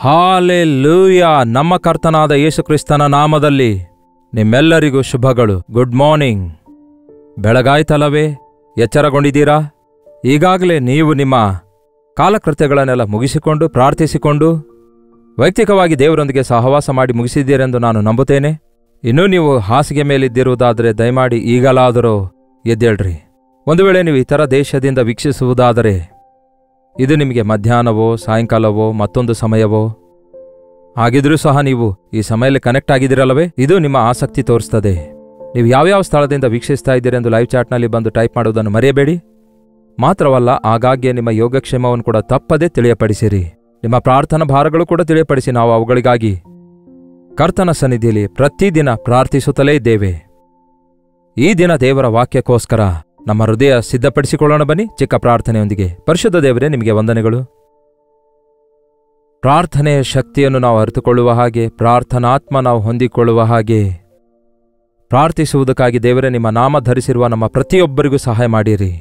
Hallelujah. ನಮ್ಮ ಕರ್ತನಾದ ಯೇಸುಕ್ರಿಸ್ತನ ನಾಮದಲ್ಲಿ ನಿಮ್ಮೆಲ್ಲರಿಗೂ ಶುಭಗಳು. Good morning. ಬೆಳಗಾಯ್ತಲ್ಲವೇ? ಎಚ್ಚರಗೊಂಡಿದ್ದೀರಾ? ಈಗಾಗಲೇ ನೀವು ನಿಮ್ಮ ಕಾಲಕೃತ್ಯಗಳನ್ನೆಲ್ಲ ಮುಗಿಸಿಕೊಂಡು ಪ್ರಾರ್ಥಿಸಿಕೊಂಡು ವೈಯಕ್ತಿಕವಾಗಿ ದೇವರೊಂದಿಗೆ ಸಹವಾಸ ಮಾಡಿ ಮುಗಿಸಿದ್ದೀರೆಂದು ನಾನು ನಂಬುತ್ತೇನೆ. ಇನ್ನೂ ನೀವು ಹಾಸಿಗೆ ಮೇಲಿದ್ದಿರುವುದಾದರೆ ದಯಮಾಡಿ ಈಗಲಾದರೂ ಎದ್ದೇಳ್ರಿ. ಒಂದು ವೇಳೆ ನೀವು ಇತರ ದೇಶದಿಂದ ವೀಕ್ಷಿಸುವುದಾದರೆ ಇದು ನಿಮಗೆ ಮಧ್ಯಾಹ್ನವೋ ಸಾಯಂಕಾಲವೋ ಮತ್ತೊಂದು ಸಮಯವೋ ಆಗಿದ್ರೂ ಸಹ ನೀವು ಈ ಸಮಯದಲ್ಲಿ ಕನೆಕ್ಟ್ ಆಗಿದ್ದೀರಲ್ಲವೇ? ಇದು ನಿಮ್ಮ ಆಸಕ್ತಿ ತೋರಿಸ್ತದೆ. ನೀವು ಯಾವ್ಯಾವ ಸ್ಥಳದಿಂದ ವೀಕ್ಷಿಸ್ತಾ ಇದ್ದೀರೆಂದು ಲೈವ್ ಚಾಟ್ನಲ್ಲಿ ಬಂದು ಟೈಪ್ ಮಾಡುವುದನ್ನು ಮರೆಯಬೇಡಿ. ಮಾತ್ರವಲ್ಲ, ಆಗಾಗ್ಗೆ ನಿಮ್ಮ ಯೋಗಕ್ಷೇಮವನ್ನು ಕೂಡ ತಪ್ಪದೇ ತಿಳಿಯಪಡಿಸಿರಿ. ನಿಮ್ಮ ಪ್ರಾರ್ಥನಾ ಭಾರಗಳು ಕೂಡ ತಿಳಿಯಪಡಿಸಿ. ನಾವು ಅವುಗಳಿಗಾಗಿ ಕರ್ತನ ಸನ್ನಿಧಿಯಲ್ಲಿ ಪ್ರತಿದಿನ ಪ್ರಾರ್ಥಿಸುತ್ತಲೇ ಇದ್ದೇವೆ. ಈ ದಿನ ದೇವರ ವಾಕ್ಯಕ್ಕೋಸ್ಕರ ನಮ್ಮ ಹೃದಯ ಸಿದ್ಧಪಡಿಸಿಕೊಳ್ಳೋಣ. ಬನ್ನಿ ಚಿಕ್ಕ ಪ್ರಾರ್ಥನೆಯೊಂದಿಗೆ. ಪರಿಶುದ್ಧ ದೇವರೇ, ನಿಮಗೆ ವಂದನೆಗಳು. ಪ್ರಾರ್ಥನೆಯ ಶಕ್ತಿಯನ್ನು ನಾವು ಅರಿತುಕೊಳ್ಳುವ ಹಾಗೆ, ಪ್ರಾರ್ಥನಾತ್ಮ ನಾವು ಹೊಂದಿಕೊಳ್ಳುವ ಹಾಗೆ ಪ್ರಾರ್ಥಿಸುವುದಕ್ಕಾಗಿ ದೇವರೇ ನಿಮ್ಮ ನಾಮ ಧರಿಸಿರುವ ನಮ್ಮ ಪ್ರತಿಯೊಬ್ಬರಿಗೂ ಸಹಾಯ ಮಾಡಿರಿ.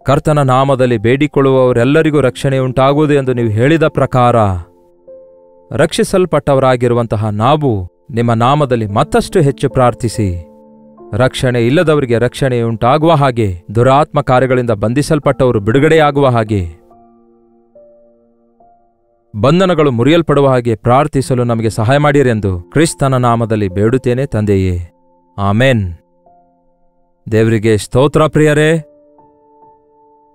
ಕರ್ತನ ನಾಮದಲ್ಲಿ ಬೇಡಿಕೊಳ್ಳುವವರೆಲ್ಲರಿಗೂ ರಕ್ಷಣೆಯುಂಟಾಗುವುದು ಎಂದು ನೀವು ಹೇಳಿದ ಪ್ರಕಾರ ರಕ್ಷಿಸಲ್ಪಟ್ಟವರಾಗಿರುವಂತಹ ನಾವು ನಿಮ್ಮ ನಾಮದಲ್ಲಿ ಮತ್ತಷ್ಟು ಹೆಚ್ಚು ಪ್ರಾರ್ಥಿಸಿ ರಕ್ಷಣೆ ಇಲ್ಲದವರಿಗೆ ರಕ್ಷಣೆಯುಂಟಾಗುವ ಹಾಗೆ, ದುರಾತ್ಮ ಕಾರ್ಯಗಳಿಂದ ಬಂಧಿಸಲ್ಪಟ್ಟವರು ಬಿಡುಗಡೆಯಾಗುವ ಹಾಗೆ, ಬಂಧನಗಳು ಮುರಿಯಲ್ಪಡುವ ಹಾಗೆ ಪ್ರಾರ್ಥಿಸಲು ನಮಗೆ ಸಹಾಯ ಮಾಡಿರೆಂದು ಕ್ರಿಸ್ತನ ನಾಮದಲ್ಲಿ ಬೇಡುತ್ತೇನೆ ತಂದೆಯೇ, ಆಮೆನ್. ದೇವರಿಗೆ ಸ್ತೋತ್ರ. ಪ್ರಿಯರೇ,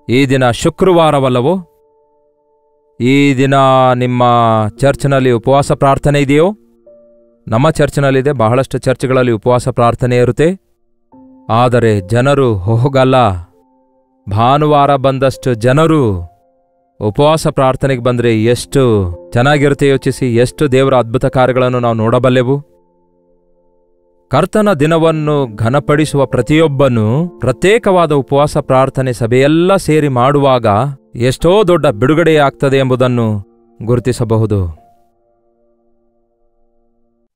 ಈ ದಿನ ಶುಕ್ರವಾರವಲ್ಲವೋ? ಈ ದಿನ ನಿಮ್ಮ ಚರ್ಚ್ನಲ್ಲಿ ಉಪವಾಸ ಪ್ರಾರ್ಥನೆ ಇದೆಯೋ? ನಮ್ಮ ಚರ್ಚ್ನಲ್ಲಿದೆ. ಬಹಳಷ್ಟು ಚರ್ಚ್ಗಳಲ್ಲಿ ಉಪವಾಸ ಪ್ರಾರ್ಥನೆ ಇರುತ್ತೆ. ಆದರೆ ಜನರು ಹೋಗಲ್ಲ. ಭಾನುವಾರ ಬಂದಷ್ಟು ಜನರು ಉಪವಾಸ ಪ್ರಾರ್ಥನೆಗೆ ಬಂದರೆ ಎಷ್ಟು ಚೆನ್ನಾಗಿರುತ್ತೆ ಯೋಚಿಸಿ. ಎಷ್ಟು ದೇವರ ಅದ್ಭುತ ಕಾರ್ಯಗಳನ್ನು ನಾವು ನೋಡಬಲ್ಲೆವು. ಕರ್ತನ ದಿನವನ್ನು ಘನಪಡಿಸುವ ಪ್ರತಿಯೊಬ್ಬನೂ ಪ್ರತ್ಯೇಕವಾದ ಉಪವಾಸ ಪ್ರಾರ್ಥನೆ ಸಭೆಯೆಲ್ಲ ಸೇರಿ ಮಾಡುವಾಗ ಎಷ್ಟೋ ದೊಡ್ಡ ಬಿಡುಗಡೆಯಾಗ್ತದೆ ಎಂಬುದನ್ನು ಗುರುತಿಸಬಹುದು.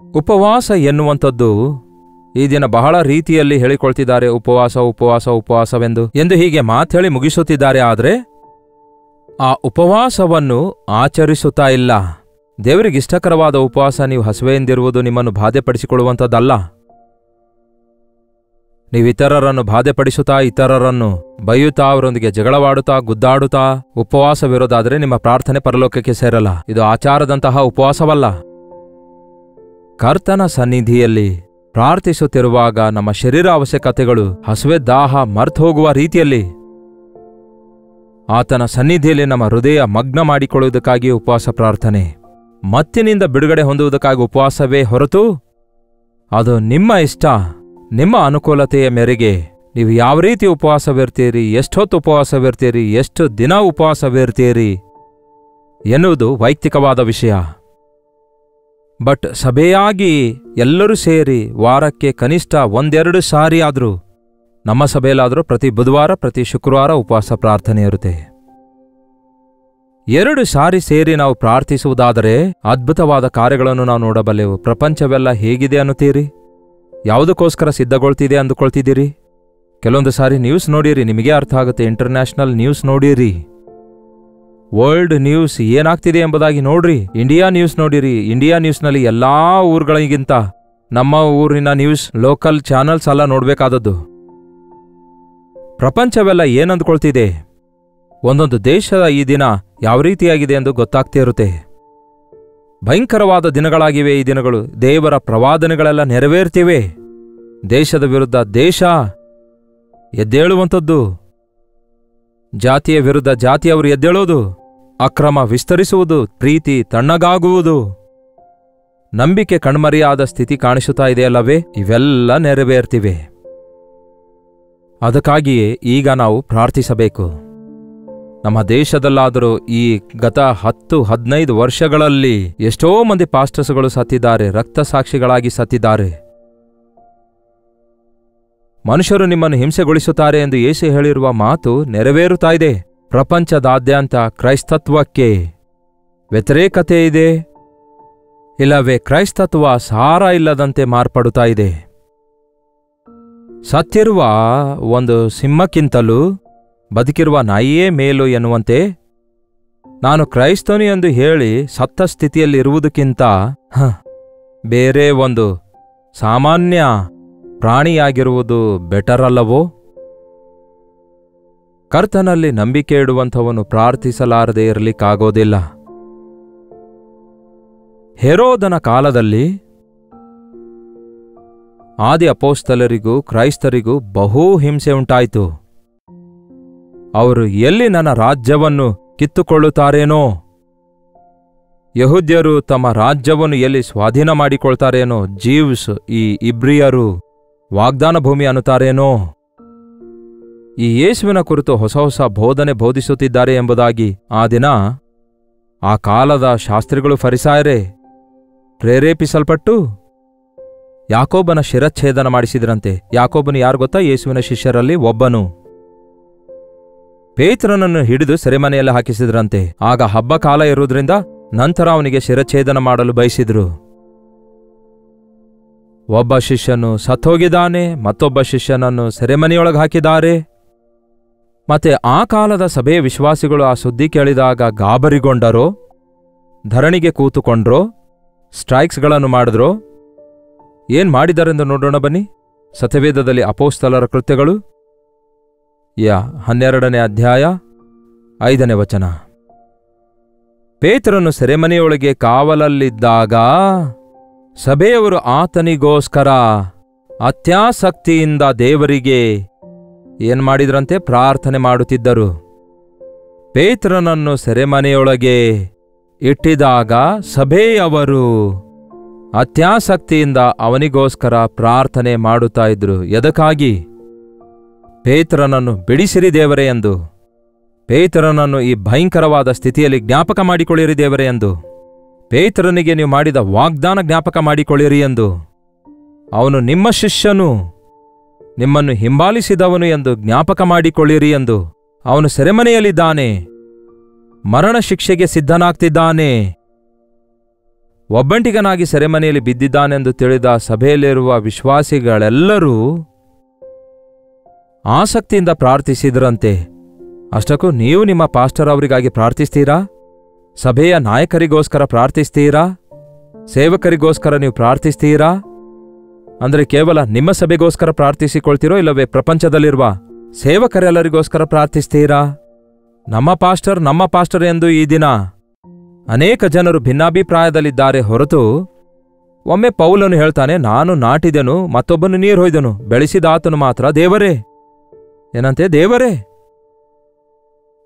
ಉಪವಾಸ ಎನ್ನುವಂಥದ್ದು ಈ ದಿನ ಬಹಳ ರೀತಿಯಲ್ಲಿ ಹೇಳಿಕೊಳ್ತಿದ್ದಾರೆ. ಉಪವಾಸ ಉಪವಾಸ ಉಪವಾಸವೆಂದು ಎಂದು ಹೀಗೆ ಮಾತೇಳಿ ಮುಗಿಸುತ್ತಿದ್ದಾರೆ. ಆದರೆ ಆ ಉಪವಾಸವನ್ನು ಆಚರಿಸುತ್ತಾ ಇಲ್ಲ. ದೇವರಿಗಿಷ್ಟಕರವಾದ ಉಪವಾಸ ನೀವು ಹಸುವೆಯಿಂದಿರುವುದು ನಿಮ್ಮನ್ನು ಬಾಧೆಪಡಿಸಿಕೊಳ್ಳುವಂಥದ್ದಲ್ಲ. ನೀವು ಇತರರನ್ನು ಬಾಧೆಪಡಿಸುತ್ತಾ, ಇತರರನ್ನು ಬೈಯುತ್ತಾ, ಅವರೊಂದಿಗೆ ಜಗಳವಾಡುತ್ತಾ, ಗುದ್ದಾಡುತ್ತಾ ಉಪವಾಸವಿರೋದಾದರೆ ನಿಮ್ಮ ಪ್ರಾರ್ಥನೆ ಪರಲೋಕಕ್ಕೆ ಸೇರಲ್ಲ. ಇದು ಆಚಾರದಂತಹ ಉಪವಾಸವಲ್ಲ. ಕರ್ತನ ಸನ್ನಿಧಿಯಲ್ಲಿ ಪ್ರಾರ್ಥಿಸುತ್ತಿರುವಾಗ ನಮ್ಮ ಶರೀರ ಅವಶ್ಯಕತೆಗಳು, ಹಸುವೆ ದಾಹ ಮರ್ತು ಹೋಗುವ ರೀತಿಯಲ್ಲಿ ಆತನ ಸನ್ನಿಧಿಯಲ್ಲಿ ನಮ್ಮ ಹೃದಯ ಮಗ್ನ ಮಾಡಿಕೊಳ್ಳುವುದಕ್ಕಾಗಿ ಉಪವಾಸ ಪ್ರಾರ್ಥನೆ. ಮತ್ತಿನಿಂದ ಬಿಡುಗಡೆ ಹೊಂದುವುದಕ್ಕಾಗಿ ಉಪವಾಸವೇ ಹೊರತು ಅದು ನಿಮ್ಮ ಇಷ್ಟ, ನಿಮ್ಮ ಅನುಕೂಲತೆಯ ಮೇರೆಗೆ ನೀವು ಯಾವ ರೀತಿ ಉಪವಾಸವಿರ್ತೀರಿ, ಎಷ್ಟೊತ್ತು ಉಪವಾಸವಿರ್ತೀರಿ, ಎಷ್ಟು ದಿನ ಉಪವಾಸವಿರ್ತೀರಿ ಎನ್ನುವುದು ವೈಯಕ್ತಿಕವಾದ ವಿಷಯ. ಬಟ್ ಸಭೆಯಾಗಿ ಎಲ್ಲರೂ ಸೇರಿ ವಾರಕ್ಕೆ ಕನಿಷ್ಠ 1-2 ಸಾರಿ ಆದರೂ, ನಮ್ಮ ಸಭೆಯಲ್ಲಾದರೂ ಪ್ರತಿ ಬುಧವಾರ ಪ್ರತಿ ಶುಕ್ರವಾರ ಉಪವಾಸ ಪ್ರಾರ್ಥನೆ ಇರುತ್ತೆ. 2 ಸಾರಿ ಸೇರಿ ನಾವು ಪ್ರಾರ್ಥಿಸುವುದಾದರೆ ಅದ್ಭುತವಾದ ಕಾರ್ಯಗಳನ್ನು ನಾವು ನೋಡಬಲ್ಲೆವು. ಪ್ರಪಂಚವೆಲ್ಲ ಹೇಗಿದೆ ಅನ್ನುತ್ತೀರಿ? ಯಾವುದಕ್ಕೋಸ್ಕರ ಸಿದ್ಧಗೊಳ್ತಿದೆ ಅಂದುಕೊಳ್ತಿದ್ದೀರಿ? ಕೆಲವೊಂದು ಸಾರಿ ನ್ಯೂಸ್ ನೋಡಿರಿ, ನಿಮಗೆ ಅರ್ಥ ಆಗುತ್ತೆ. ಇಂಟರ್ನ್ಯಾಷನಲ್ ನ್ಯೂಸ್ ನೋಡಿರಿ, ವರ್ಲ್ಡ್ ನ್ಯೂಸ್ ಏನಾಗ್ತಿದೆ ಎಂಬುದಾಗಿ ನೋಡ್ರಿ. ಇಂಡಿಯಾ ನ್ಯೂಸ್ ನೋಡಿರಿ. ಇಂಡಿಯಾ ನ್ಯೂಸ್ನಲ್ಲಿ ಎಲ್ಲಾ ಊರುಗಳಿಗಿಂತ ನಮ್ಮ ಊರಿನ ನ್ಯೂಸ್, ಲೋಕಲ್ ಚಾನಲ್ಸ್ ಎಲ್ಲ ನೋಡಬೇಕಾದದ್ದು. ಪ್ರಪಂಚವೆಲ್ಲ ಏನಂದ್ಕೊಳ್ತಿದೆ, ಒಂದೊಂದು ದೇಶದ ಈ ದಿನ ಯಾವ ರೀತಿಯಾಗಿದೆ ಎಂದು ಗೊತ್ತಾಗ್ತಾ ಇರುತ್ತೆ. ಭಯಂಕರವಾದ ದಿನಗಳಾಗಿವೆ ಈ ದಿನಗಳು. ದೇವರ ಪ್ರವಾದನೆಗಳೆಲ್ಲ ನೆರವೇರ್ತಿವೆ. ದೇಶದ ವಿರುದ್ಧ ದೇಶ ಎದ್ದೇಳುವಂಥದ್ದು, ಜಾತಿಯ ವಿರುದ್ಧ ಜಾತಿಯವರು ಎದ್ದೇಳೋದು, ಅಕ್ರಮ ವಿಸ್ತರಿಸುವುದು, ಪ್ರೀತಿ ತಣ್ಣಗಾಗುವುದು, ನಂಬಿಕೆ ಕಣ್ಮರೆಯಾದ ಸ್ಥಿತಿ ಕಾಣಿಸುತ್ತಾ ಇದೆಯಲ್ಲವೇ? ಇವೆಲ್ಲ ನೆರವೇರ್ತಿವೆ. ಅದಕ್ಕಾಗಿಯೇ ಈಗ ನಾವು ಪ್ರಾರ್ಥಿಸಬೇಕು. ನಮ್ಮ ದೇಶದಲ್ಲಾದರೂ ಈ ಗತ 10-15 ವರ್ಷಗಳಲ್ಲಿ ಎಷ್ಟೋ ಮಂದಿ ಪಾಸ್ಟರ್ಸ್ಗಳು ಸತ್ತಿದ್ದಾರೆ, ರಕ್ತಸಾಕ್ಷಿಗಳಾಗಿ ಸತ್ತಿದ್ದಾರೆ. ಮನುಷ್ಯರು ನಿಮ್ಮನ್ನು ಹಿಂಸೆಗೊಳಿಸುತ್ತಾರೆ ಎಂದು ಯೇಸು ಹೇಳಿರುವ ಮಾತು ನೆರವೇರುತ್ತಾ ಇದೆ. ಪ್ರಪಂಚದಾದ್ಯಂತ ಕ್ರೈಸ್ತತ್ವಕ್ಕೆ ವ್ಯತಿರೇಕತೆ ಇದೆ, ಇಲ್ಲವೇ ಕ್ರೈಸ್ತತ್ವ ಸಾರ ಇಲ್ಲದಂತೆ ಮಾರ್ಪಡುತ್ತಾ ಇದೆ. ಸತ್ತಿರುವ ಒಂದು ಸಿಂಹಕ್ಕಿಂತಲೂ ಬದುಕಿರುವ ನಾಯಿಯೇ ಮೇಲು ಎನ್ನುವಂತೆ ನಾನು ಕ್ರೈಸ್ತನು ಎಂದು ಹೇಳಿ ಸತ್ತ ಸ್ಥಿತಿಯಲ್ಲಿರುವುದಕ್ಕಿಂತ ಬೇರೆ ಒಂದು ಸಾಮಾನ್ಯ ಪ್ರಾಣಿಯಾಗಿರುವುದು ಬೆಟರ್ ಅಲ್ಲವೋ? ಕರ್ತನಲ್ಲಿ ನಂಬಿಕೆ ಇಡುವಂಥವನು ಪ್ರಾರ್ಥಿಸಲಾರದೆ ಇರಲಿಕ್ಕಾಗೋದಿಲ್ಲ. ಹೆರೋದನ ಕಾಲದಲ್ಲಿ ಆದಿ ಅಪೋಸ್ತಲರಿಗೂ ಕ್ರೈಸ್ತರಿಗೂ ಬಹು ಹಿಂಸೆ ಉಂಟಾಯಿತು. ಅವರು ಎಲ್ಲಿ ನನ್ನ ರಾಜ್ಯವನ್ನು ಕಿತ್ತುಕೊಳ್ಳುತ್ತಾರೇನೋ, ಯಹೂದ್ಯರು ತಮ್ಮ ರಾಜ್ಯವನ್ನು ಎಲ್ಲಿ ಸ್ವಾಧೀನ ಮಾಡಿಕೊಳ್ತಾರೇನೋ, ಜೀವ್ಸ್ ಈ ಇಬ್ರಿಯರು ವಾಗ್ದಾನ ಭೂಮಿ ಅನ್ನುತ್ತಾರೇನೋ, ಈ ಯೇಸುವಿನ ಕುರಿತು ಹೊಸ ಹೊಸ ಬೋಧನೆ ಬೋಧಿಸುತ್ತಿದ್ದಾರೆ ಎಂಬುದಾಗಿ ಆ ದಿನ ಆ ಕಾಲದ ಶಾಸ್ತ್ರಿಗಳು ಫರಿಸಾಯರೇ ಪ್ರೇರೇಪಿಸಲ್ಪಟ್ಟು ಯಾಕೋಬನ ಶಿರಚ್ಛೇದನ ಮಾಡಿಸಿದ್ರಂತೆ. ಯಾಕೋಬನು ಯಾರು ಗೊತ್ತಾ? ಯೇಸುವಿನ ಶಿಷ್ಯರಲ್ಲಿ ಒಬ್ಬನು. ಪೇತ್ರನನ್ನು ಹಿಡಿದು ಸೆರೆಮನೆಯಲ್ಲಿ ಹಾಕಿಸಿದ್ರಂತೆ. ಆಗ ಹಬ್ಬ ಕಾಲ ಇರುವುದರಿಂದ ನಂತರ ಅವನಿಗೆ ಶಿರಚ್ಛೇದನ ಮಾಡಲು ಬಯಸಿದ್ರು. ಒಬ್ಬ ಶಿಷ್ಯನು ಸತ್ತೋಗಿದ್ದಾನೆ, ಮತ್ತೊಬ್ಬ ಶಿಷ್ಯನನ್ನು ಸೆರೆಮನೆಯೊಳಗೆ ಹಾಕಿದ್ದಾರೆ. ಮತ್ತೆ ಆ ಕಾಲದ ಸಭೆಯ ವಿಶ್ವಾಸಿಗಳು ಆ ಸುದ್ದಿ ಕೇಳಿದಾಗ ಗಾಬರಿಗೊಂಡರೋ, ಧರಣಿಗೆ ಕೂತುಕೊಂಡ್ರೋ, ಸ್ಟ್ರೈಕ್ಸ್ಗಳನ್ನು ಮಾಡಿದ್ರೋ, ಏನ್ ಮಾಡಿದರೆಂದು ನೋಡೋಣ ಬನ್ನಿ. ಸತ್ಯವೇದದಲ್ಲಿ ಅಪೋಸ್ತಲರ ಕೃತ್ಯಗಳು 12ನೇ ಅಧ್ಯಾಯ 5ನೇ ವಚನ. ಪೇತ್ರನು ಸೆರೆಮನೆಯೊಳಗೆ ಕಾವಲಲ್ಲಿದ್ದಾಗ ಸಭೆಯವರು ಆತನಿಗೋಸ್ಕರ ಅತ್ಯಾಸಕ್ತಿಯಿಂದ ದೇವರಿಗೆ ಏನ್ ಮಾಡಿದ್ರಂತೆ? ಪ್ರಾರ್ಥನೆ ಮಾಡುತ್ತಿದ್ದರು. ಪೇತ್ರನನ್ನು ಸೆರೆಮನೆಯೊಳಗೆ ಇಟ್ಟಿದಾಗ ಸಭೆಯವರು ಅತ್ಯಾಸಕ್ತಿಯಿಂದ ಅವನಿಗೋಸ್ಕರ ಪ್ರಾರ್ಥನೆ ಮಾಡುತ್ತಾ ಇದ್ರು. ಎದಕ್ಕಾಗಿ? ಪೇತ್ರನನ್ನು ಬಿಡಿಸಿರಿ ದೇವರೇ ಎಂದು, ಪೇತ್ರನನ್ನು ಈ ಭಯಂಕರವಾದ ಸ್ಥಿತಿಯಲ್ಲಿ ಜ್ಞಾಪಕ ಮಾಡಿಕೊಳ್ಳಿರಿ ದೇವರೇ ಎಂದು, ಪೇತ್ರನಿಗೆ ನೀವು ಮಾಡಿದ ವಾಗ್ದಾನ ಜ್ಞಾಪಕ ಮಾಡಿಕೊಳ್ಳಿರಿ ಎಂದು, ಅವನು ನಿಮ್ಮ ಶಿಷ್ಯನು, ನಿಮ್ಮನ್ನು ಹಿಂಬಾಲಿಸಿದವನು ಎಂದು ಜ್ಞಾಪಕ ಮಾಡಿಕೊಳ್ಳಿರಿ ಎಂದು. ಅವನು ಸೆರೆಮನೆಯಲ್ಲಿದ್ದಾನೆ, ಮರಣ ಶಿಕ್ಷೆಗೆ ಸಿದ್ಧನಾಗ್ತಿದ್ದಾನೆ, ಒಬ್ಬಂಟಿಗನಾಗಿ ಸೆರೆಮನೆಯಲ್ಲಿ ಬಿದ್ದಿದ್ದಾನೆಂದು ತಿಳಿದ ಸಭೆಯಲ್ಲಿರುವ ವಿಶ್ವಾಸಿಗಳೆಲ್ಲರೂ ಆಸಕ್ತಿಯಿಂದ ಪ್ರಾರ್ಥಿಸಿದ್ರಂತೆ. ಅಷ್ಟಕ್ಕೂ ನೀವು ನಿಮ್ಮ ಪಾಸ್ಟರ್ ಅವರಿಗಾಗಿ ಪ್ರಾರ್ಥಿಸ್ತೀರಾ? ಸಭೆಯ ನಾಯಕರಿಗೋಸ್ಕರ ಪ್ರಾರ್ಥಿಸ್ತೀರಾ? ಸೇವಕರಿಗೋಸ್ಕರ ನೀವು ಪ್ರಾರ್ಥಿಸ್ತೀರಾ? ಅಂದರೆ ಕೇವಲ ನಿಮ್ಮ ಸಭೆಗೋಸ್ಕರ ಪ್ರಾರ್ಥಿಸಿಕೊಳ್ತೀರೋ, ಇಲ್ಲವೇ ಪ್ರಪಂಚದಲ್ಲಿರುವ ಸೇವಕರೆಲ್ಲರಿಗೋಸ್ಕರ ಪ್ರಾರ್ಥಿಸ್ತೀರಾ? ನಮ್ಮ ಪಾಸ್ಟರ್ ಎಂದು ಈ ದಿನ ಅನೇಕ ಜನರು ಭಿನ್ನಾಭಿಪ್ರಾಯದಲ್ಲಿದ್ದಾರೆ ಹೊರತು, ಒಮ್ಮೆ ಪೌಲನು ಹೇಳ್ತಾನೆ, ನಾನು ನಾಟಿದೆನು, ಮತ್ತೊಬ್ಬನು ನೀರು ಹೊಯ್ದನು, ಬೆಳೆಸಿದಾತನು ಮಾತ್ರ ದೇವರೇ. ಏನಂತೆ? ದೇವರೇ.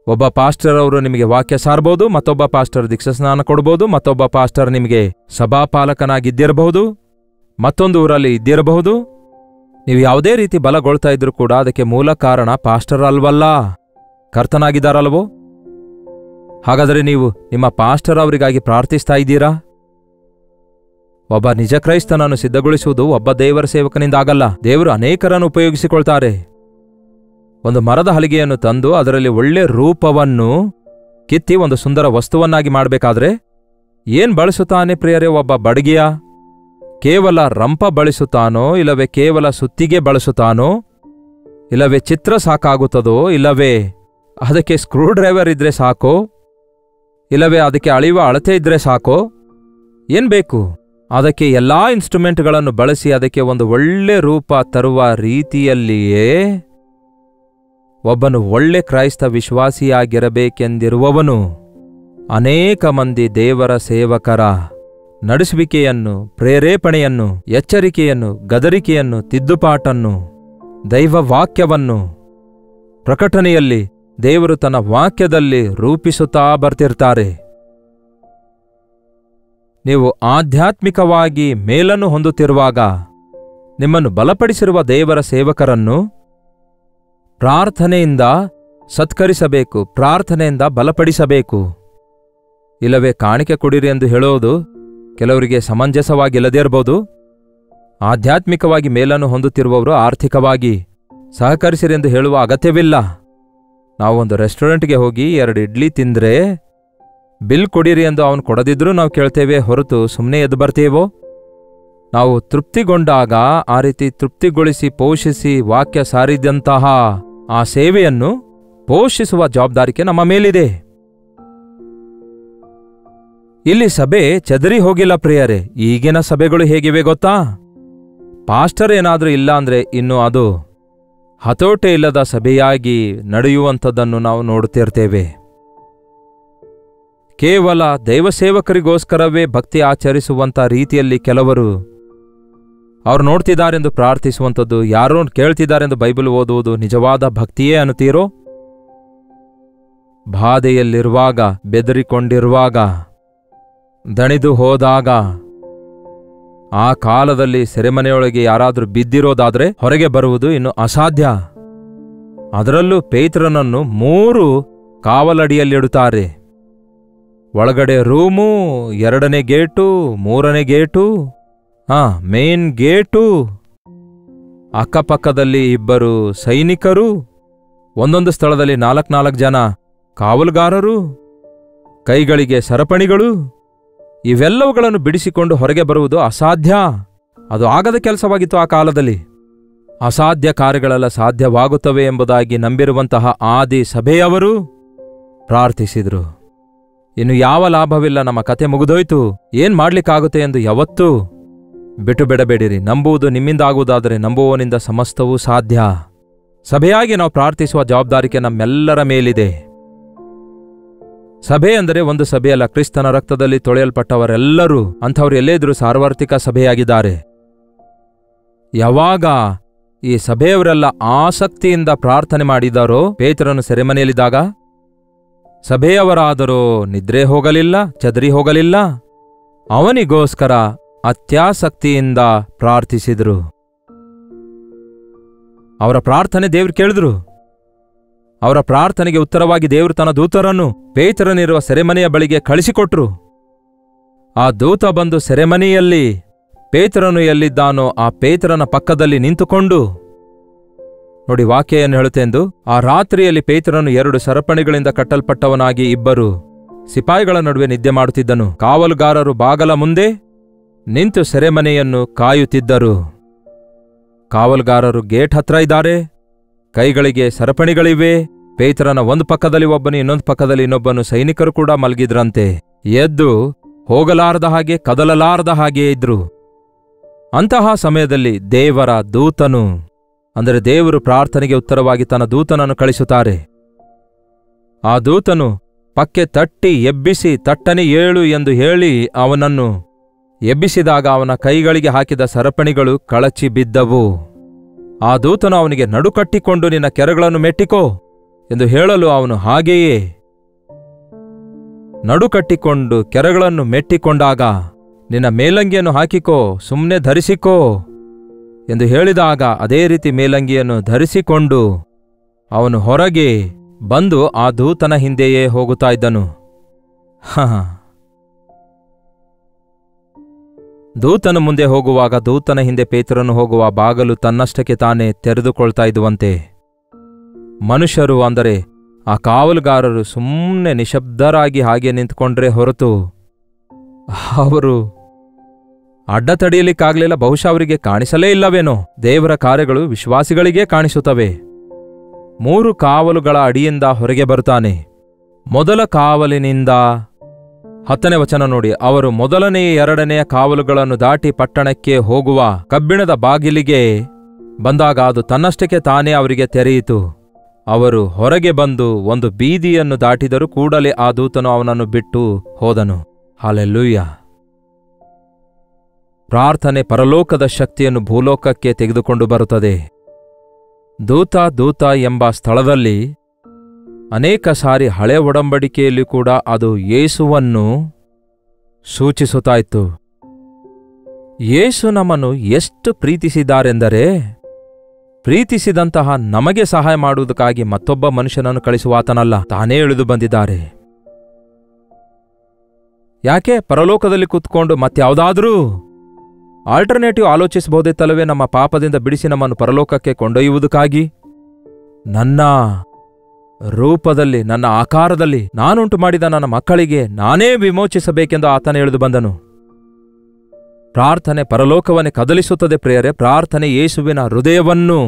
ಒಬ್ಬ ಪಾಸ್ಟರ್ ಅವರು ನಿಮಗೆ ವಾಕ್ಯ ಸಾರ್ಬೋದು, ಮತ್ತೊಬ್ಬ ಪಾಸ್ಟರ್ ದೀಕ್ಷಾಸ್ನಾನ ಕೊಡ್ಬೋದು, ಮತ್ತೊಬ್ಬ ಪಾಸ್ಟರ್ ನಿಮಗೆ ಸಭಾಪಾಲಕನಾಗಿದ್ದಿರಬಹುದು, ಮತ್ತೊಂದು ಊರಲ್ಲಿ ಇದ್ದಿರಬಹುದು. ನೀವು ಯಾವುದೇ ರೀತಿ ಬಲಗೊಳ್ತಾ ಇದ್ರೂ ಕೂಡ ಅದಕ್ಕೆ ಮೂಲ ಕಾರಣ ಪಾಸ್ಟರ್ ಅಲ್ವಲ್ಲ, ಕರ್ತನಾಗಿದ್ದಾರಲ್ವೋ? ಹಾಗಾದರೆ ನೀವು ನಿಮ್ಮ ಪಾಸ್ಟರ್ ಅವರಿಗಾಗಿ ಪ್ರಾರ್ಥಿಸ್ತಾ ಇದ್ದೀರಾ? ಒಬ್ಬ ನಿಜ ಕ್ರೈಸ್ತನನ್ನು ಸಿದ್ಧಗೊಳಿಸುವುದು ಒಬ್ಬ ದೇವರ ಸೇವಕನಿಂದಾಗಲ್ಲ. ದೇವರು ಅನೇಕರನ್ನು ಉಪಯೋಗಿಸಿಕೊಳ್ತಾರೆ. ಒಂದು ಮರದ ಹಲಿಗೆಯನ್ನು ತಂದು ಅದರಲ್ಲಿ ಒಳ್ಳೆ ರೂಪವನ್ನು ಕಿತ್ತಿ ಒಂದು ಸುಂದರ ವಸ್ತುವನ್ನಾಗಿ ಮಾಡಬೇಕಾದ್ರೆ ಏನ್ ಬಳಸುತ್ತಾನೆ ಪ್ರಿಯರೇ? ಒಬ್ಬ ಬಡಗಿಯ ಕೇವಲ ರಂಪ ಬಳಸುತ್ತಾನೋ, ಇಲ್ಲವೇ ಕೇವಲ ಸುತ್ತಿಗೆ ಬಳಸುತ್ತಾನೋ, ಇಲ್ಲವೇ ಚಿತ್ರ ಸಾಕಾಗುತ್ತದೋ, ಇಲ್ಲವೇ ಅದಕ್ಕೆ ಸ್ಕ್ರೂ ಡ್ರೈವರ್ ಇದ್ರೆ ಸಾಕೋ, ಇಲ್ಲವೇ ಅದಕ್ಕೆ ಅಳೆಯುವ ಅಳತೆ ಇದ್ರೆ ಸಾಕೋ? ಏನ್ ಬೇಕು? ಅದಕ್ಕೆ ಎಲ್ಲಾ ಇನ್ಸ್ಟ್ರುಮೆಂಟ್ಗಳನ್ನು ಬಳಸಿ ಅದಕ್ಕೆ ಒಂದು ಒಳ್ಳೆ ರೂಪ ತರುವ ರೀತಿಯಲ್ಲಿಯೇ ಒಬ್ಬನು ಒಳ್ಳೆ ಕ್ರೈಸ್ತ ವಿಶ್ವಾಸಿಯಾಗಿರಬೇಕೆಂದಿರುವವನು ಅನೇಕ ಮಂದಿ ದೇವರ ಸೇವಕರ ನಡೆಸುವಿಕೆಯನ್ನು, ಪ್ರೇರೇಪಣೆಯನ್ನು, ಎಚ್ಚರಿಕೆಯನ್ನು, ಗದರಿಕೆಯನ್ನು, ತಿದ್ದುಪಾಟನ್ನು, ದೈವ ವಾಕ್ಯವನ್ನು ಪ್ರಕಟಣೆಯಲ್ಲಿ ದೇವರು ತನ್ನ ವಾಕ್ಯದಲ್ಲಿ ರೂಪಿಸುತ್ತಾ ಬರ್ತಿರ್ತಾರೆ. ನೀವು ಆಧ್ಯಾತ್ಮಿಕವಾಗಿ ಮೇಲನ್ನು ಹೊಂದುತ್ತಿರುವಾಗ ನಿಮ್ಮನ್ನು ಬಲಪಡಿಸಿರುವ ದೇವರ ಸೇವಕರನ್ನು ಪ್ರಾರ್ಥನೆಯಿಂದ ಸತ್ಕರಿಸಬೇಕು, ಪ್ರಾರ್ಥನೆಯಿಂದ ಬಲಪಡಿಸಬೇಕು. ಇಲ್ಲವೇ ಕಾಣಿಕೆ ಕೊಡಿರಿ ಎಂದು ಹೇಳೋದು ಕೆಲವರಿಗೆ ಸಮಂಜಸವಾಗಿಲ್ಲದೇ ಇರಬಹುದು. ಆಧ್ಯಾತ್ಮಿಕವಾಗಿ ಮೇಲನ್ನು ಹೊಂದುತ್ತಿರುವವರು ಆರ್ಥಿಕವಾಗಿ ಸಹಕರಿಸಿರಿ ಎಂದು ಹೇಳುವ ಅಗತ್ಯವಿಲ್ಲ. ನಾವೊಂದು ರೆಸ್ಟೋರೆಂಟ್ಗೆ ಹೋಗಿ 2 ಇಡ್ಲಿ ತಿಂದ್ರೆ ಬಿಲ್ ಕೊಡಿರಿ ಎಂದು ಅವನು ಕೊಡದಿದ್ರೂ ನಾವು ಕೇಳ್ತೇವೆ ಹೊರತು ಸುಮ್ಮನೆ ಎದ್ದು ಬರ್ತೇವೋ? ನಾವು ತೃಪ್ತಿಗೊಂಡಾಗ ಆ ರೀತಿ ತೃಪ್ತಿಗೊಳಿಸಿ ಪೋಷಿಸಿ ವಾಕ್ಯ ಸಾರಿದಂತಹ ಆ ಸೇವೆಯನ್ನು ಪೋಷಿಸುವ ಜವಾಬ್ದಾರಿಕೆ ನಮ್ಮ ಮೇಲಿದೆ. ಇಲ್ಲಿ ಸಭೆ ಚದರಿ ಹೋಗಿಲ್ಲ ಪ್ರಿಯರೇ. ಈಗಿನ ಸಭೆಗಳು ಹೇಗಿವೆ ಗೊತ್ತಾ? ಪಾಸ್ಟರ್ ಏನಾದ್ರೂ ಇಲ್ಲ ಅಂದ್ರೆ ಇನ್ನು ಅದು ಹತೋಟೆ ಇಲ್ಲದ ಸಭೆಯಾಗಿ ನಡೆಯುವಂಥದ್ದನ್ನು ನಾವು ನೋಡುತ್ತಿರ್ತೇವೆ. ಕೇವಲ ದೈವಸೇವಕರಿಗೋಸ್ಕರವೇ ಭಕ್ತಿ ಆಚರಿಸುವಂಥ ರೀತಿಯಲ್ಲಿ ಕೆಲವರು ಅವ್ರು ನೋಡ್ತಿದ್ದಾರೆಂದು ಪ್ರಾರ್ಥಿಸುವಂಥದ್ದು, ಯಾರೋ ಕೇಳ್ತಿದ್ದಾರೆಂದು ಬೈಬಲ್ ಓದುವುದು ನಿಜವಾದ ಭಕ್ತಿಯೇ ಅನ್ನುತ್ತೀರೋ? ಬಾಧೆಯಲ್ಲಿರುವಾಗ, ಬೆದರಿಕೊಂಡಿರುವಾಗ, ದಣಿದು ಹೋದಾಗ, ಆ ಕಾಲದಲ್ಲಿ ಸೆರೆಮನೆಯೊಳಗೆ ಯಾರಾದರೂ ಬಿದ್ದಿರೋದಾದ್ರೆ ಹೊರಗೆ ಬರುವುದು ಇನ್ನು ಅಸಾಧ್ಯ. ಅದರಲ್ಲೂ ಪೇತ್ರನನ್ನು 3 ಕಾವಲಡಿಯಲ್ಲಿಡುತ್ತಾರೆ. ಒಳಗಡೆ ರೂಮು, 2ನೇ ಗೇಟು, 3ನೇ ಗೇಟು, ಮೇನ್ ಗೇಟು, ಅಕ್ಕಪಕ್ಕದಲ್ಲಿ 2 ಸೈನಿಕರು, ಒಂದೊಂದು ಸ್ಥಳದಲ್ಲಿ 4 ಜನ ಕಾವಲುಗಾರರು, ಕೈಗಳಿಗೆ ಸರಪಣಿಗಳು. ಇವೆಲ್ಲವುಗಳನ್ನು ಬಿಡಿಸಿಕೊಂಡು ಹೊರಗೆ ಬರುವುದು ಅಸಾಧ್ಯ. ಅದು ಆಗದ ಕೆಲಸವಾಗಿತ್ತು ಆ ಕಾಲದಲ್ಲಿ. ಅಸಾಧ್ಯ ಕಾರ್ಯಗಳೆಲ್ಲ ಸಾಧ್ಯವಾಗುತ್ತವೆ ಎಂಬುದಾಗಿ ನಂಬಿರುವಂತಹ ಆದಿ ಸಭೆಯವರು ಪ್ರಾರ್ಥಿಸಿದರು. ಇನ್ನು ಯಾವ ಲಾಭವಿಲ್ಲ, ನಮ್ಮ ಕತೆ ಮುಗಿದೋಯ್ತು, ಏನ್ ಮಾಡ್ಲಿಕ್ಕಾಗುತ್ತೆ ಎಂದು ಯಾವತ್ತೂ ಬಿಟ್ಟು ಬಿಡಬೇಡಿರಿ. ನಂಬುವುದು ನಿಮ್ಮಿಂದ ಆಗುವುದಾದರೆ ನಂಬುವವನಿಂದ ಸಮಸ್ತವೂ ಸಾಧ್ಯ. ಸಭೆಯಾಗಿ ನಾವು ಪ್ರಾರ್ಥಿಸುವ ಜವಾಬ್ದಾರಿಕೆ ನಮ್ಮೆಲ್ಲರ ಮೇಲಿದೆ. ಸಭೆ ಅಂದರೆ ಒಂದು ಸಭೆಯಲ್ಲ, ಕ್ರಿಸ್ತನ ರಕ್ತದಲ್ಲಿ ತೊಳೆಯಲ್ಪಟ್ಟವರೆಲ್ಲರೂ ಅಂಥವ್ರು ಎಲ್ಲೇ ಇದ್ರೂ ಸಾರ್ವತ್ರಿಕ ಸಭೆಯಾಗಿದ್ದಾರೆ. ಯಾವಾಗ ಈ ಸಭೆಯವರೆಲ್ಲ ಆಸಕ್ತಿಯಿಂದ ಪ್ರಾರ್ಥನೆ ಮಾಡಿದಾರೋ, ಪೇತ್ರನು ಸೆರೆಮನೆಯಲ್ಲಿದ್ದಾಗ ಸಭೆಯವರಾದರೂ ನಿದ್ರೆ ಹೋಗಲಿಲ್ಲ, ಚದರಿ ಹೋಗಲಿಲ್ಲ. ಅವನಿಗೋಸ್ಕರ ಅತ್ಯಾಸಕ್ತಿಯಿಂದ ಪ್ರಾರ್ಥಿಸಿದರು. ಅವರ ಪ್ರಾರ್ಥನೆ ದೇವರು ಕೇಳಿದ್ರು. ಅವರ ಪ್ರಾರ್ಥನೆಗೆ ಉತ್ತರವಾಗಿ ದೇವರು ತನ್ನ ದೂತರನ್ನು ಪೇತ್ರನಿರುವ ಸೆರೆಮನೆಯ ಬಳಿಗೆ ಕಳಿಸಿಕೊಟ್ರು. ಆ ದೂತ ಬಂದು ಸೆರೆಮನೆಯಲ್ಲಿ ಪೇತ್ರನು ಎಲ್ಲಿದ್ದಾನೋ ಆ ಪೇತ್ರನ ಪಕ್ಕದಲ್ಲಿ ನಿಂತುಕೊಂಡು, ನೋಡಿ ವಾಕ್ಯ ಏನು ಹೇಳುತ್ತೆಂದು, ಆ ರಾತ್ರಿಯಲ್ಲಿ ಪೇತ್ರನು 2 ಸರಪಣಿಗಳಿಂದ ಕಟ್ಟಲ್ಪಟ್ಟವನಾಗಿ 2 ಸಿಪಾಯಿಗಳ ನಡುವೆ ನಿದ್ದೆ ಮಾಡುತ್ತಿದ್ದನು. ಕಾವಲುಗಾರರು ಬಾಗಲ ಮುಂದೆ ನಿಂತು ಸೆರೆಮನೆಯನ್ನು ಕಾಯುತ್ತಿದ್ದರು. ಕಾವಲುಗಾರರು ಗೇಟ್ ಹತ್ರ ಇದ್ದಾರೆ, ಕೈಗಳಿಗೆ ಸರಪಣಿಗಳಿವೆ. ಪೇತ್ರನ ಒಂದು ಪಕ್ಕದಲ್ಲಿ ಒಬ್ಬನು, ಇನ್ನೊಂದು ಪಕ್ಕದಲ್ಲಿ ಇನ್ನೊಬ್ಬನು ಸೈನಿಕರು ಕೂಡ ಮಲಗಿದ್ರಂತೆ. ಎದ್ದು ಹೋಗಲಾರದ ಹಾಗೆ, ಕದಲಲಾರದ ಹಾಗೆ ಇದ್ರು. ಅಂತಹ ಸಮಯದಲ್ಲಿ ದೇವರ ದೂತನು, ಅಂದರೆ ದೇವರು ಪ್ರಾರ್ಥನೆಗೆ ಉತ್ತರವಾಗಿ ತನ್ನ ದೂತನನ್ನು ಕಳಿಸುತ್ತಾರೆ. ಆ ದೂತನು ಪಕ್ಕೆ ತಟ್ಟಿ ಎಬ್ಬಿಸಿ, ತಟ್ಟನೆ ಏಳು ಎಂದು ಹೇಳಿ ಅವನನ್ನು ಎಬ್ಬಿಸಿದಾಗ ಅವನ ಕೈಗಳಿಗೆ ಹಾಕಿದ ಸರಪಣಿಗಳು ಕಳಚಿ ಬಿದ್ದವು. ಆ ದೂತನು ಅವನಿಗೆ ನಡುಕಟ್ಟಿಕೊಂಡು ನಿನ್ನ ಕೆರಗಳನ್ನು ಮೆಟ್ಟಿಕೋ ಎಂದು ಹೇಳಲು ಅವನು ಹಾಗೆಯೇ ನಡುಕಟ್ಟಿಕೊಂಡು ಕೆರಗಳನ್ನು ಮೆಟ್ಟಿಕೊಂಡಾಗ, ನಿನ್ನ ಮೇಲಂಗಿಯನ್ನು ಹಾಕಿಕೋ, ಸುಮ್ಮನೆ ಧರಿಸಿಕೋ ಎಂದು ಹೇಳಿದಾಗ ಅದೇ ರೀತಿ ಮೇಲಂಗಿಯನ್ನು ಧರಿಸಿಕೊಂಡು ಅವನು ಹೊರಗೆ ಬಂದು ಆ ದೂತನ ಹಿಂದೆಯೇ ಹೋಗುತ್ತಾ ಇದ್ದನು. ದೂತನು ಮುಂದೆ ಹೋಗುವಾಗ ದೂತನ ಹಿಂದೆ ಪೇತ್ರನು ಹೋಗುವ ಬಾಗಲು ತನ್ನಷ್ಟಕ್ಕೆ ತಾನೇ ತೆರೆದುಕೊಳ್ತಾ ಇದ್ದುವಂತೆ. ಮನುಷ್ಯರು, ಅಂದರೆ ಆ ಕಾವಲುಗಾರರು ಸುಮ್ಮನೆ ನಿಶಬ್ದರಾಗಿ ಹಾಗೆ ನಿಂತ್ಕೊಂಡ್ರೆ ಹೊರತು ಅವರು ಅಡ್ಡ ತಡೆಯಲಿಕ್ಕಾಗಲಿಲ್ಲ. ಬಹುಶಃ ಅವರಿಗೆ ಕಾಣಿಸಲೇ ಇಲ್ಲವೇನೋ. ದೇವರ ಕಾರ್ಯಗಳು ವಿಶ್ವಾಸಿಗಳಿಗೇ ಕಾಣಿಸುತ್ತವೆ. 3 ಕಾವಲುಗಳ ಅಡಿಯಿಂದ ಹೊರಗೆ ಬರುತ್ತಾನೆ. ಮೊದಲ ಕಾವಲಿನಿಂದ 10ನೇ ವಚನ ನೋಡಿ, ಅವರು ಮೊದಲನೆಯ 2ನೆಯ ಕಾವಲುಗಳನ್ನು ದಾಟಿ ಪಟ್ಟಣಕ್ಕೆ ಹೋಗುವ ಕಬ್ಬಿಣದ ಬಾಗಿಲಿಗೆ ಬಂದಾಗ ಅದು ತನ್ನಷ್ಟಕ್ಕೆ ತಾನೇ ಅವರಿಗೆ ತೆರೆಯಿತು. ಅವರು ಹೊರಗೆ ಬಂದು ಒಂದು ಬೀದಿಯನ್ನು ದಾಟಿದರೂ ಕೂಡಲೇ ಆ ದೂತನು ಅವನನ್ನು ಬಿಟ್ಟು ಹೋದನು. ಹಲ್ಲೆಲೂಯಾ. ಪ್ರಾರ್ಥನೆ ಪರಲೋಕದ ಶಕ್ತಿಯನ್ನು ಭೂಲೋಕಕ್ಕೆ ತೆಗೆದುಕೊಂಡು ಬರುತ್ತದೆ. ದೂತ ಎಂಬ ಸ್ಥಳದಲ್ಲಿ ಅನೇಕ ಸಾರಿ ಹಳೆ ಒಡಂಬಡಿಕೆಯಲ್ಲಿ ಕೂಡ ಅದು ಯೇಸುವನ್ನು ಸೂಚಿಸುತ್ತಾಯಿತು. ಯೇಸು ನಮ್ಮನ್ನು ಎಷ್ಟು ಪ್ರೀತಿಸಿದ್ದಾರೆಂದರೆ, ಪ್ರೀತಿಸಿದಂತಹ ನಮಗೆ ಸಹಾಯ ಮಾಡುವುದಕ್ಕಾಗಿ ಮತ್ತೊಬ್ಬ ಮನುಷ್ಯನನ್ನು ಕಳಿಸುವಾತನಲ್ಲ, ತಾನೇ ಇಳಿದು ಬಂದಿದ್ದಾರೆ. ಯಾಕೆ? ಪರಲೋಕದಲ್ಲಿ ಕೂತ್ಕೊಂಡು ಮತ್ಯಾವುದಾದ್ರೂ ಆಲ್ಟರ್ನೇಟಿವ್ ಆಲೋಚಿಸಬಹುದಿತ್ತಲ್ಲವೇ? ನಮ್ಮ ಪಾಪದಿಂದ ಬಿಡಿಸಿ ನಮ್ಮನ್ನು ಪರಲೋಕಕ್ಕೆ ಕೊಂಡೊಯ್ಯುವುದಕ್ಕಾಗಿ ನನ್ನ ರೂಪದಲ್ಲಿ, ನನ್ನ ಆಕಾರದಲ್ಲಿ ನಾನುಂಟು ಮಾಡಿದ ನನ್ನ ಮಕ್ಕಳಿಗೆ ನಾನೇ ವಿಮೋಚಿಸಬೇಕೆಂದು ಆತನೇ ಇಳಿದು ಬಂದನು. ಪ್ರಾರ್ಥನೆ ಪರಲೋಕವನ್ನೇ ಕದಲಿಸುತ್ತದೆ ಪ್ರಿಯರೇ. ಪ್ರಾರ್ಥನೆ ಯೇಸುವಿನ ಹೃದಯವನ್ನು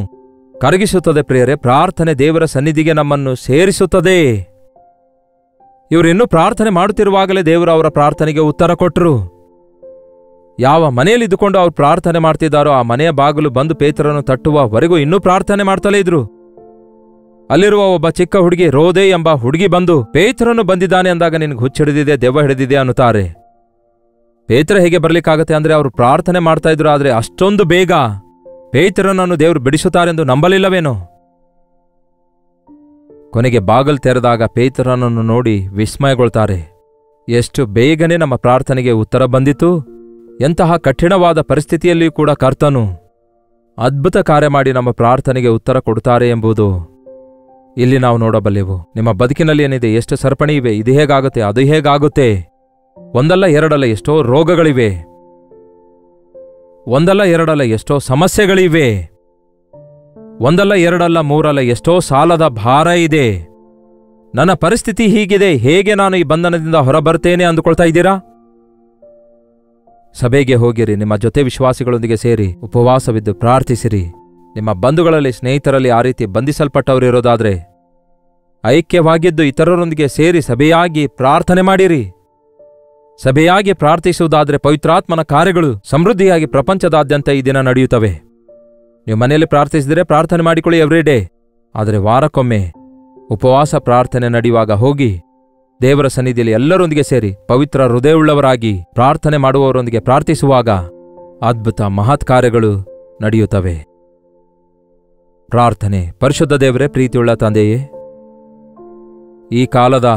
ಕರಗಿಸುತ್ತದೆ ಪ್ರಿಯರೇ. ಪ್ರಾರ್ಥನೆ ದೇವರ ಸನ್ನಿಧಿಗೆ ನಮ್ಮನ್ನು ಸೇರಿಸುತ್ತದೆ. ಇವರಿನ್ನೂ ಪ್ರಾರ್ಥನೆ ಮಾಡುತ್ತಿರುವಾಗಲೇ ದೇವರು ಅವರ ಪ್ರಾರ್ಥನೆಗೆ ಉತ್ತರ ಕೊಟ್ಟರು. ಯಾವ ಮನೆಯಲ್ಲಿ ಇದ್ದುಕೊಂಡು ಅವ್ರು ಪ್ರಾರ್ಥನೆ ಮಾಡ್ತಿದ್ದಾರೋ ಆ ಮನೆಯ ಬಾಗಿಲು ಬಂದು ಪೇತ್ರನು ತಟ್ಟುವವರೆಗೂ ಇನ್ನೂ ಪ್ರಾರ್ಥನೆ ಮಾಡ್ತಲೇ ಇದ್ರು. ಅಲ್ಲಿರುವ ಒಬ್ಬ ಚಿಕ್ಕ ಹುಡುಗಿ ರೋದೆ ಎಂಬ ಹುಡುಗಿ ಬಂದು, ಪೇತ್ರನು ಬಂದಿದ್ದಾನೆ ಅಂದಾಗ ನಿನಗೆ ಹುಚ್ಚಿಡಿದಿದೆ, ದೆವ್ವ ಹಿಡಿದಿದೆ ಅನ್ನುತ್ತಾರೆ. ಪೇತ್ರ ಹೇಗೆ ಬರ್ಲಿಕ್ಕಾಗತ್ತೆ ಅಂದ್ರೆ ಅವರು ಪ್ರಾರ್ಥನೆ ಮಾಡ್ತಾ ಇದ್ರು, ಆದ್ರೆ ಅಷ್ಟೊಂದು ಬೇಗ ಪೇತ್ರನನ್ನು ದೇವರು ಬಿಡಿಸುತ್ತಾರೆಂದು ನಂಬಲಿಲ್ಲವೇನೋ. ಕೊನೆಗೆ ಬಾಗಲ್ ತೆರೆದಾಗ ಪೇತ್ರನನ್ನು ನೋಡಿ ವಿಸ್ಮಯಗೊಳ್ತಾರೆ. ಎಷ್ಟು ಬೇಗನೆ ನಮ್ಮ ಪ್ರಾರ್ಥನೆಗೆ ಉತ್ತರ ಬಂದಿತು. ಎಂತಹ ಕಠಿಣವಾದ ಪರಿಸ್ಥಿತಿಯಲ್ಲಿಯೂ ಕೂಡ ಕರ್ತನು ಅದ್ಭುತ ಕಾರ್ಯ ಮಾಡಿ ನಮ್ಮ ಪ್ರಾರ್ಥನೆಗೆ ಉತ್ತರ ಕೊಡುತ್ತಾರೆ ಎಂಬುದು ಇಲ್ಲಿ ನಾವು ನೋಡಬಲ್ಲೆವು. ನಿಮ್ಮ ಬದುಕಿನಲ್ಲಿ ಏನಿದೆ, ಎಷ್ಟು ಸರಪಣಿ ಇವೆ, ಇದು ಹೇಗಾಗುತ್ತೆ, ಅದು ಹೇಗಾಗುತ್ತೆ. ಒಂದಲ್ಲ ಎರಡಲ್ಲ ಎಷ್ಟೋ ರೋಗಗಳಿವೆ, ಒಂದಲ್ಲ ಎರಡಲ್ಲ ಎಷ್ಟೋ ಸಮಸ್ಯೆಗಳಿವೆ, ಒಂದಲ್ಲ ಎರಡಲ್ಲ ಮೂರಲ್ಲ ಎಷ್ಟೋ ಸಾಲದ ಭಾರ ಇದೆ. ನನ್ನ ಪರಿಸ್ಥಿತಿ ಹೀಗಿದೆ, ಹೇಗೆ ನಾನು ಈ ಬಂಧನದಿಂದ ಹೊರಬರ್ತೇನೆ ಅಂದುಕೊಳ್ತಾ ಇದ್ದೀರಾ? ಸಭೆಗೆ ಹೋಗಿರಿ, ನಿಮ್ಮ ಜೊತೆ ವಿಶ್ವಾಸಿಗಳೊಂದಿಗೆ ಸೇರಿ ಉಪವಾಸವಿದ್ದು ಪ್ರಾರ್ಥಿಸಿರಿ. ನಿಮ್ಮ ಬಂಧುಗಳಲ್ಲಿ, ಸ್ನೇಹಿತರಲ್ಲಿ ಆ ರೀತಿ ಬಂಧಿಸಲ್ಪಟ್ಟವರಿರೋದಾದ್ರೆ ಐಕ್ಯವಾಗಿದ್ದು ಇತರರೊಂದಿಗೆ ಸೇರಿ ಸಭೆಯಾಗಿ ಪ್ರಾರ್ಥನೆ ಮಾಡಿರಿ. ಸಭೆಯಾಗಿ ಪ್ರಾರ್ಥಿಸುವುದಾದರೆ ಪವಿತ್ರಾತ್ಮನ ಕಾರ್ಯಗಳು ಸಮೃದ್ಧಿಯಾಗಿ ಪ್ರಪಂಚದಾದ್ಯಂತ ಈ ದಿನ ನಡೆಯುತ್ತವೆ. ನೀವು ಮನೆಯಲ್ಲಿ ಪ್ರಾರ್ಥಿಸಿದರೆ ಪ್ರಾರ್ಥನೆ ಮಾಡಿಕೊಳ್ಳಿ ಎವ್ರಿ ಡೇ. ಆದರೆ ವಾರಕ್ಕೊಮ್ಮೆ ಉಪವಾಸ ಪ್ರಾರ್ಥನೆ ನಡೆಯುವಾಗ ಹೋಗಿ ದೇವರ ಸನ್ನಿಧಿಯಲ್ಲಿ ಎಲ್ಲರೊಂದಿಗೆ ಸೇರಿ ಪವಿತ್ರ ಹೃದಯವುಳ್ಳವರಾಗಿ ಪ್ರಾರ್ಥನೆ ಮಾಡುವವರೊಂದಿಗೆ ಪ್ರಾರ್ಥಿಸುವಾಗ ಅದ್ಭುತ ಮಹತ್ ಕಾರ್ಯಗಳು ನಡೆಯುತ್ತವೆ. ಪ್ರಾರ್ಥನೆ. ಪರಿಶುದ್ಧ ದೇವರೇ, ಪ್ರೀತಿಯುಳ್ಳ ತಂದೆಯೇ, ಈ ಕಾಲದ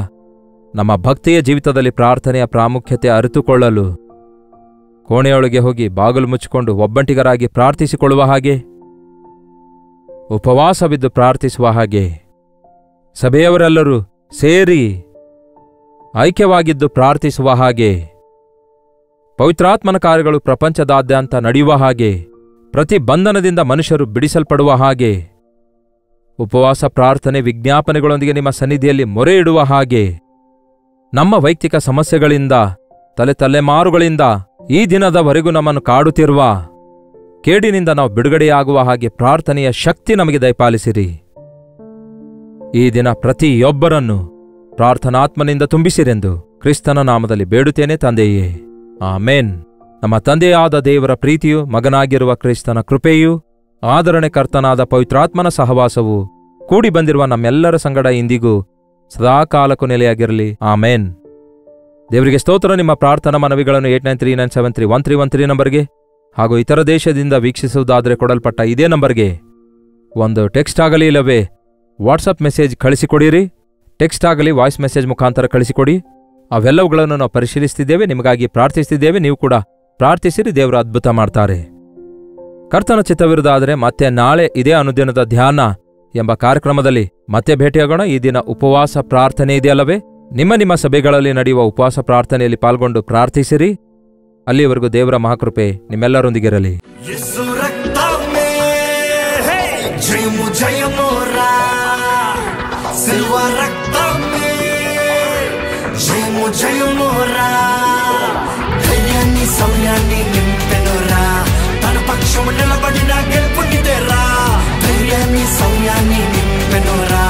ನಮ್ಮ ಭಕ್ತಿಯ ಜೀವಿತದಲ್ಲಿ ಪ್ರಾರ್ಥನೆಯ ಪ್ರಾಮುಖ್ಯತೆ ಅರಿತುಕೊಳ್ಳಲು ಕೋಣೆಯೊಳಗೆ ಹೋಗಿ ಬಾಗಿಲು ಮುಚ್ಚಿಕೊಂಡು ಒಬ್ಬಂಟಿಗರಾಗಿ ಪ್ರಾರ್ಥಿಸಿಕೊಳ್ಳುವ ಹಾಗೆ, ಉಪವಾಸವಿದ್ದು ಪ್ರಾರ್ಥಿಸುವ ಹಾಗೆ, ಸಭೆಯವರೆಲ್ಲರೂ ಸೇರಿ ಐಕ್ಯವಾಗಿದ್ದು ಪ್ರಾರ್ಥಿಸುವ ಹಾಗೆ, ಪವಿತ್ರಾತ್ಮನ ಕಾರ್ಯಗಳು ಪ್ರಪಂಚದಾದ್ಯಂತ ನಡೆಯುವ ಹಾಗೆ, ಪ್ರತಿ ಬಂಧನದಿಂದ ಮನುಷ್ಯರು ಬಿಡಿಸಲ್ಪಡುವ ಹಾಗೆ, ಉಪವಾಸ ಪ್ರಾರ್ಥನೆ ವಿಜ್ಞಾಪನೆಗಳೊಂದಿಗೆ ನಿಮ್ಮ ಸನ್ನಿಧಿಯಲ್ಲಿ ಮೊರೆ ಇಡುವ ಹಾಗೆ, ನಮ್ಮ ವೈಯಕ್ತಿಕ ಸಮಸ್ಯೆಗಳಿಂದ ತಲೆಮಾರುಗಳಿಂದ ಈ ದಿನದವರೆಗೂ ನಮ್ಮನ್ನು ಕಾಡುತ್ತಿರುವ ಕೇಡಿನಿಂದ ನಾವು ಬಿಡುಗಡೆಯಾಗುವ ಹಾಗೆ ಪ್ರಾರ್ಥನೆಯ ಶಕ್ತಿ ನಮಗೆ ದಯಪಾಲಿಸಿರಿ. ಈ ದಿನ ಪ್ರತಿಯೊಬ್ಬರನ್ನು ಪ್ರಾರ್ಥನಾತ್ಮನಿಂದ ತುಂಬಿಸಿರೆಂದು ಕ್ರಿಸ್ತನ ನಾಮದಲ್ಲಿ ಬೇಡುತ್ತೇನೆ ತಂದೆಯೇ, ಆಮೇನ್. ನಮ್ಮ ತಂದೆಯಾದ ದೇವರ ಪ್ರೀತಿಯು, ಮಗನಾಗಿರುವ ಕ್ರಿಸ್ತನ ಕೃಪೆಯೂ, ಆದರಣೆ ಕರ್ತನಾದ ಪವಿತ್ರಾತ್ಮನ ಸಹವಾಸವು ಕೂಡಿ ಬಂದಿರುವ ನಮ್ಮೆಲ್ಲರ ಸಂಗಡ ಇಂದಿಗೂ ಸದಾಕಾಲಕ್ಕೂ ನೆಲೆಯಾಗಿರಲಿ. ಆಮೇನ್. ದೇವರಿಗೆ ಸ್ತೋತ್ರ. ನಿಮ್ಮ ಪ್ರಾರ್ಥನಾ ಮನವಿಗಳನ್ನು 8939731313 ನಂಬರ್ಗೆ ಹಾಗೂ ಇತರ ದೇಶದಿಂದ ವೀಕ್ಷಿಸುವುದಾದರೆ ಕೊಡಲ್ಪಟ್ಟ ಇದೇ ನಂಬರ್ಗೆ ಒಂದು ಟೆಕ್ಸ್ಟ್ ಆಗಲಿ ಇಲ್ಲವೇ ವಾಟ್ಸಪ್ ಮೆಸೇಜ್ ಕಳಿಸಿಕೊಡಿರಿ. ಟೆಕ್ಸ್ಟ್ ಆಗಲಿ ವಾಯ್ಸ್ ಮೆಸೇಜ್ ಮುಖಾಂತರ ಕಳಿಸಿಕೊಡಿ. ಅವೆಲ್ಲವುಗಳನ್ನು ನಾವು ಪರಿಶೀಲಿಸುತ್ತಿದ್ದೇವೆ, ನಿಮಗಾಗಿ ಪ್ರಾರ್ಥಿಸುತ್ತಿದ್ದೇವೆ. ನೀವು ಕೂಡ ಪ್ರಾರ್ಥಿಸಿರಿ, ದೇವರು ಅದ್ಭುತ ಮಾಡ್ತಾರೆ. ಕರ್ತನ ಚಿತ್ತವಿರುವುದಾದರೆ ಮತ್ತೆ ನಾಳೆ ಇದೇ ಅನುದಿನದ ಧ್ಯಾನ ಎಂಬ ಕಾರ್ಯಕ್ರಮದಲ್ಲಿ ಮತ್ತೆ ಭೇಟಿಯಾಗೋಣ. ಈ ದಿನ ಉಪವಾಸ ಪ್ರಾರ್ಥನೆ ಇದೆಯಲ್ಲವೇ? ನಿಮ್ಮ ಸಭೆಗಳಲ್ಲಿ ನಡೆಯುವ ಉಪವಾಸ ಪ್ರಾರ್ಥನೆಯಲ್ಲಿ ಪಾಲ್ಗೊಂಡು ಪ್ರಾರ್ಥಿಸಿರಿ. ಅಲ್ಲಿವರೆಗೂ ದೇವರ ಮಹಾಕೃಪೆ ನಿಮ್ಮೆಲ್ಲರೊಂದಿಗಿರಲಿ. సౌర్యాన్ని నింపెనురా, తన పక్షము నిలబడిన గెలుపునిదేరా. ధైర్యాన్ని సౌర్యాన్ని నింపెనురా.